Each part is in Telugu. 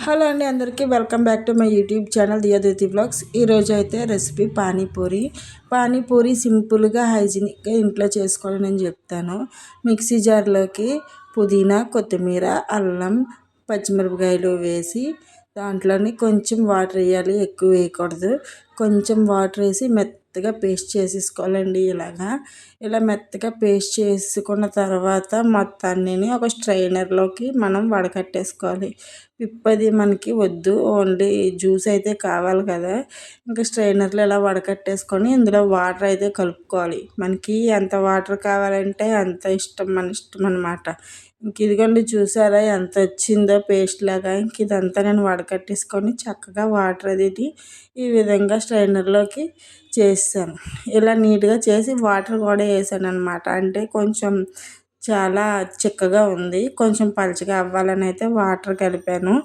హలో అండి, అందరికీ welcome back to my YouTube channel దియాదితి బ్లాగ్స్. ఈరోజు అయితే రెసిపీ పానీపూరి సింపుల్గా హైజీనిక్గా ఇంట్లో చేసుకోవాలని నేను చెప్తాను. మిక్సీ జార్లోకి పుదీనా, కొత్తిమీర, అల్లం, పచ్చిమిరపకాయలు వేసి దాంట్లోని కొంచెం వాటర్ వేయాలి, ఎక్కువ వేయకూడదు. కొంచెం వాటర్ వేసి మెత్తగా పేస్ట్ చేసేసుకోవాలండి. ఇలా మెత్తగా పేస్ట్ చేసుకున్న తర్వాత మొత్తాన్ని ఒక స్ట్రైనర్లోకి మనం వడకట్టేసుకోవాలి. పిప్పది మనకి వద్దు, ఓన్లీ జ్యూస్ అయితే కావాలి కదా. ఇంకా స్ట్రైనర్లో ఇలా వడకట్టేసుకొని ఇందులో వాటర్ అయితే కలుపుకోవాలి. మనకి ఎంత వాటర్ కావాలంటే అంత ఇష్టం, మన ఇష్టం అన్నమాట. ఇంక ఇదిగోండి, చూసారా ఎంత వచ్చిందో పేస్ట్ లాగా. ఇంక ఇదంతా నేను వడకట్టేసుకొని చక్కగా వాటర్ అది ఈ విధంగా స్ట్రైనర్లోకి చేసాను. ఇలా నీట్గా చేసి వాటర్ కూడా వేసాను అనమాట. అంటే కొంచెం చాలా చిక్కగా ఉంది, కొంచెం పలుచగా అవ్వాలని అయితే వాటర్ కలిపాను.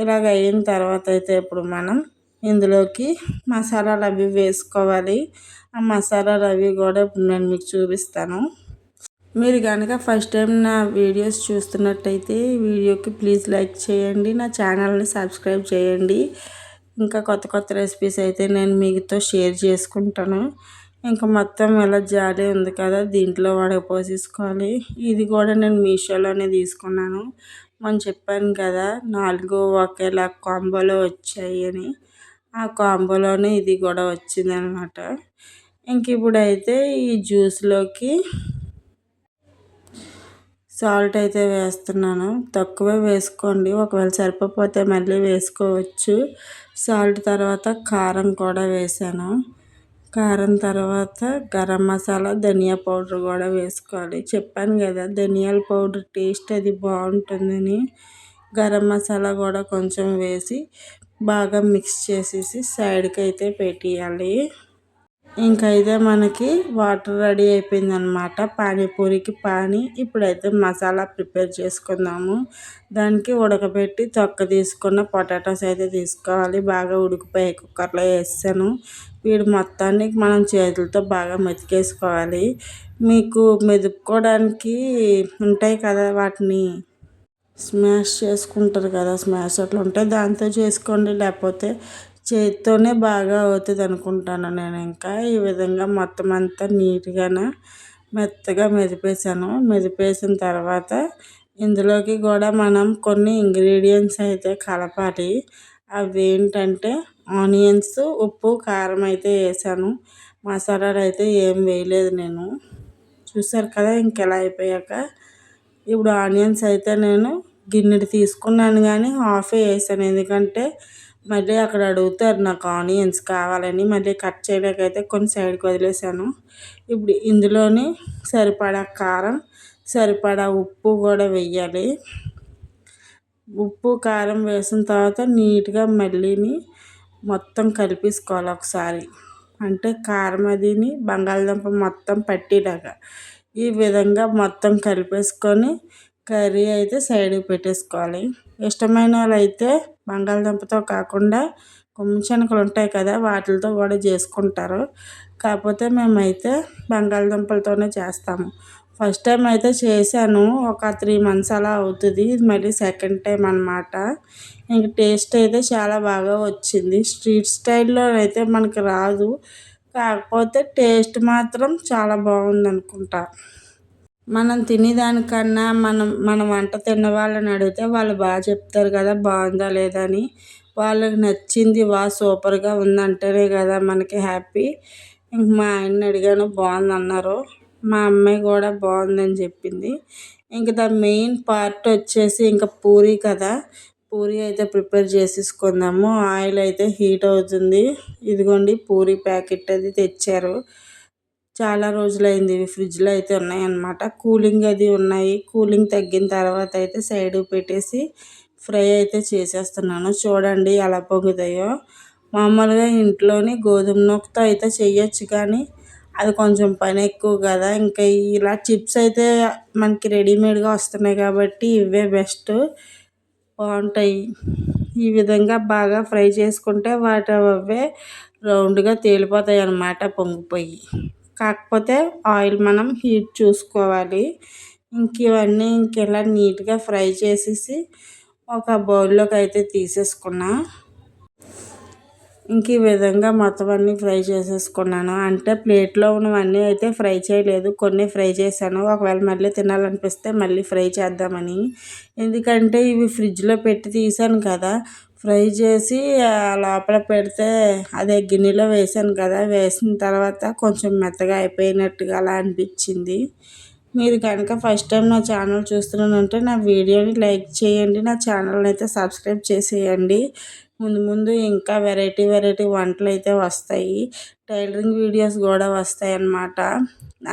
ఇలాగ అయిన తర్వాత అయితే ఇప్పుడు మనం ఇందులోకి మసాలాలు అవి వేసుకోవాలి. ఆ మసాలాలు అవి కూడా ఇప్పుడు నేను మీకు చూపిస్తాను. మీరు కనుక ఫస్ట్ టైం నా వీడియోస్ చూస్తున్నట్టయితే వీడియోకి ప్లీజ్ లైక్ చేయండి, నా ఛానల్ని సబ్స్క్రైబ్ చేయండి. ఇంకా కొత్త కొత్త రెసిపీస్ అయితే నేను మీతో షేర్ చేసుకుంటాను. ఇంకా మొత్తం ఇలా జాలి ఉంది కదా, దీంట్లో వడపోసేసుకోవాలి. ఇది కూడా నేను మీషోలోనే తీసుకున్నాను. మనం చెప్పాను కదా 4 ఒకేలా కాంబోలో వచ్చాయి అని, ఆ కాంబోలోనే ఇది కూడా వచ్చిందనమాట. ఇంక ఇప్పుడైతే ఈ జ్యూస్లోకి సాల్ట్ అయితే వేస్తున్నాను. తక్కువే వేసుకోండి, ఒకవేళ సరిపోతే మళ్ళీ వేసుకోవచ్చు. సాల్ట్ తర్వాత కారం కూడా వేసాను. కారం తర్వాత గరం మసాలా, ధనియా పౌడర్ కూడా వేసుకోవాలి. చెప్పాను కదా ధనియాల పౌడర్ టేస్ట్ అది బాగుంటుందని. గరం మసాలా కూడా కొంచెం వేసి బాగా మిక్స్ చేసేసి సైడ్కి అయితే పెట్టేయాలి. ఇంకా అయితే మనకి వాటర్ రెడీ అయిపోయింది అనమాట, పానీపూరికి ఇప్పుడైతే మసాలా ప్రిపేర్ చేసుకుందాము. దానికి ఉడకబెట్టి తొక్క తీసుకున్న పొటాటోస్ అయితే తీసుకోవాలి. బాగా ఉడికిపోయి కుక్కర్లో వేసాను. వీడు మొత్తాన్ని మనం చేతులతో బాగా మెతికేసుకోవాలి. మీకు మెదుపుకోవడానికి ఉంటాయి కదా, వాటిని స్మాష్ చేసుకుంటారు కదా, స్మాష్ అట్లా ఉంటే దాంతో చేసుకోండి, లేకపోతే చేతితోనే బాగా అవుతుంది అనుకుంటాను నేను. ఇంకా ఈ విధంగా మొత్తం అంతా నీట్గా మెత్తగా మెదిపేసిన తర్వాత ఇందులోకి కూడా మనం కొన్ని ఇంగ్రీడియంట్స్ అయితే కలపాలి. అవి ఏంటంటే ఆనియన్స్, ఉప్పు, కారం అయితే వేసాను. మసాలాలు అయితే ఏం వేయలేదు నేను. చూసారు కదా, ఇంకెలా అయిపోయాక ఇప్పుడు ఆనియన్స్ అయితే నేను గిన్నెడు తీసుకున్నాను కానీ హాఫే వేసాను. ఎందుకంటే మళ్ళీ అక్కడ అడుగుతారు నాకు ఆనియన్స్ కావాలని, మళ్ళీ కట్ చేయలేకైతే కొన్ని సైడ్కి వదిలేసాను. ఇప్పుడు ఇందులోని సరిపడా కారం, సరిపడా ఉప్పు కూడా వేయాలి. ఉప్పు కారం వేసిన తర్వాత నీట్గా మళ్ళీని మొత్తం కలిపేసుకోవాలి ఒకసారి. అంటే కారం అదిని బంగాళదుంప మొత్తం పట్టేలాగా ఈ విధంగా మొత్తం కలిపేసుకొని కర్రీ అయితే సైడ్కి పెట్టేసుకోవాలి. ఇష్టమైన వాళ్ళు అయితే బంగాళదుంపతో కాకుండా కొమ్మిశనగలు ఉంటాయి కదా, వాటితో కూడా చేసుకుంటారు. కాకపోతే మేమైతే బంగాళదుంపలతోనే చేస్తాము. ఫస్ట్ టైం అయితే చేశాను, ఒక 3 months అలా అవుతుంది. ఇది మళ్ళీ సెకండ్ టైం అన్నమాట. ఇంక టేస్ట్ అయితే చాలా బాగా వచ్చింది. స్ట్రీట్ స్టైల్లో అయితే మనకి రాదు, కాకపోతే టేస్ట్ మాత్రం చాలా బాగుంది అనుకుంటా. మనం తినేదానికన్నా మన వంట తిన్న వాళ్ళని అడిగితే వాళ్ళు బాగా చెప్తారు కదా బాగుందా లేదా అని. వాళ్ళకి నచ్చింది సూపర్గా ఉందంటేనే కదా మనకి హ్యాపీ. ఇంక మా ఆయన్ని అడిగాను, బాగుందన్నారు. మా అమ్మాయి కూడా బాగుందని చెప్పింది. ఇంక ద మెయిన్ పార్ట్ వచ్చేసి ఇంకా పూరి కదా, పూరి అయితే ప్రిపేర్ చేసేసుకుందాము. ఆయిల్ అయితే హీట్ అవుతుంది. ఇదిగోండి పూరి ప్యాకెట్ అది తెచ్చారు. చాలా రోజులైంది, ఇవి ఫ్రిడ్జ్లో అయితే ఉన్నాయన్నమాట. కూలింగ్ అది ఉన్నాయి. కూలింగ్ తగ్గిన తర్వాత అయితే సైడ్కి పెట్టేసి ఫ్రై అయితే చేసేస్తున్నాను. చూడండి ఎలా పొంగుతాయో. మామూలుగా ఇంట్లోని గోధుమ నూకతో అయితే చేయొచ్చు, కానీ అది కొంచెం పని ఎక్కువ కదా. ఇంకా ఇలా చిప్స్ అయితే మనకి రెడీమేడ్గా వస్తున్నాయి కాబట్టి ఇవే బెస్ట్, బాగుంటాయి. ఈ విధంగా బాగా ఫ్రై చేసుకుంటే వాటి అవే రౌండ్గా తేలిపోతాయి అన్నమాట, పొంగిపోయి. కాకపోతే ఆయిల్ మనం హీట్ చూసుకోవాలి. ఇవన్నీ ఇంకెలా నీట్గా ఫ్రై చేసేసి ఒక బౌల్లోకి అయితే తీసేసుకున్నా. ఇంక ఈ విధంగా మొత్తం అన్నీ ఫ్రై చేసేసుకున్నాను. అంటే ప్లేట్లో ఉన్నవన్నీ అయితే ఫ్రై చేయలేదు, కొన్ని ఫ్రై చేశాను. ఒకవేళ మళ్ళీ తినాలనిపిస్తే మళ్ళీ ఫ్రై చేద్దామని. ఎందుకంటే ఇవి ఫ్రిడ్జ్లో పెట్టి తీసాను కదా, ఫ్రై చేసి లోపల పెడితే అదే గిన్నెలో వేసాను కదా, వేసిన తర్వాత కొంచెం మెత్తగా అయిపోయినట్టుగా అలా అనిపించింది. మీరు కనుక ఫస్ట్ టైం నా ఛానల్ చూస్తున్నానంటే నా వీడియోని లైక్ చేయండి, నా ఛానల్ని అయితే సబ్స్క్రైబ్ చేసేయండి. ముందు ముందు ఇంకా వెరైటీ వెరైటీ వంటలు అయితే వస్తాయి, టైలరింగ్ వీడియోస్ కూడా వస్తాయి అన్నమాట.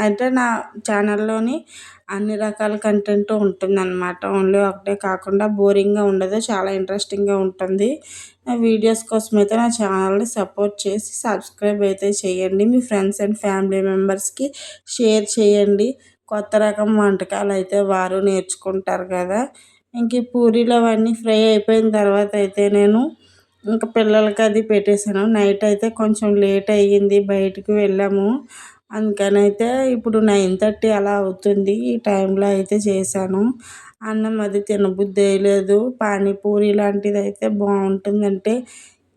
అంటే నా ఛానల్లోని అన్ని రకాల కంటెంట్ ఉంటుందన్నమాట. ఓన్లీ ఒకటే కాకుండా బోరింగ్గా ఉండదు, చాలా ఇంట్రెస్టింగ్గా ఉంటుంది. నా వీడియోస్ కోసం అయితే నా ఛానల్ని సపోర్ట్ చేసి సబ్స్క్రైబ్ అయితే చేయండి. మీ ఫ్రెండ్స్ అండ్ ఫ్యామిలీ మెంబర్స్కి షేర్ చేయండి. కొత్త రకం వంటకాలు అయితే వారు నేర్చుకుంటారు కదా. ఇంక ఈ పూరీలు అవన్నీ ఫ్రై అయిపోయిన తర్వాత అయితే నేను ఇంకా పిల్లలకి అది పెట్టేశాను. నైట్ అయితే కొంచెం లేట్ అయ్యింది, బయటికి వెళ్ళాము. అందుకని అయితే ఇప్పుడు 9:30 అలా అవుతుంది. ఈ టైంలో అయితే చేశాను. అన్నం అది తినబుద్ధి వేయలేదు. పానీపూరి లాంటిది అయితే బాగుంటుందంటే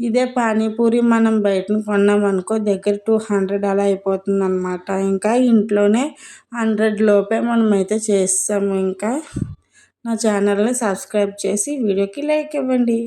ఇదే పానీపూరి మనం బయటను కొన్నామనుకో దగ్గర 200 అలా అయిపోతుంది అనమాట. ఇంకా ఇంట్లోనే 100 లోపే మనమైతే చేస్తాము. ఇంకా నా ఛానల్ని సబ్స్క్రైబ్ చేసి వీడియోకి లైక్ ఇవ్వండి.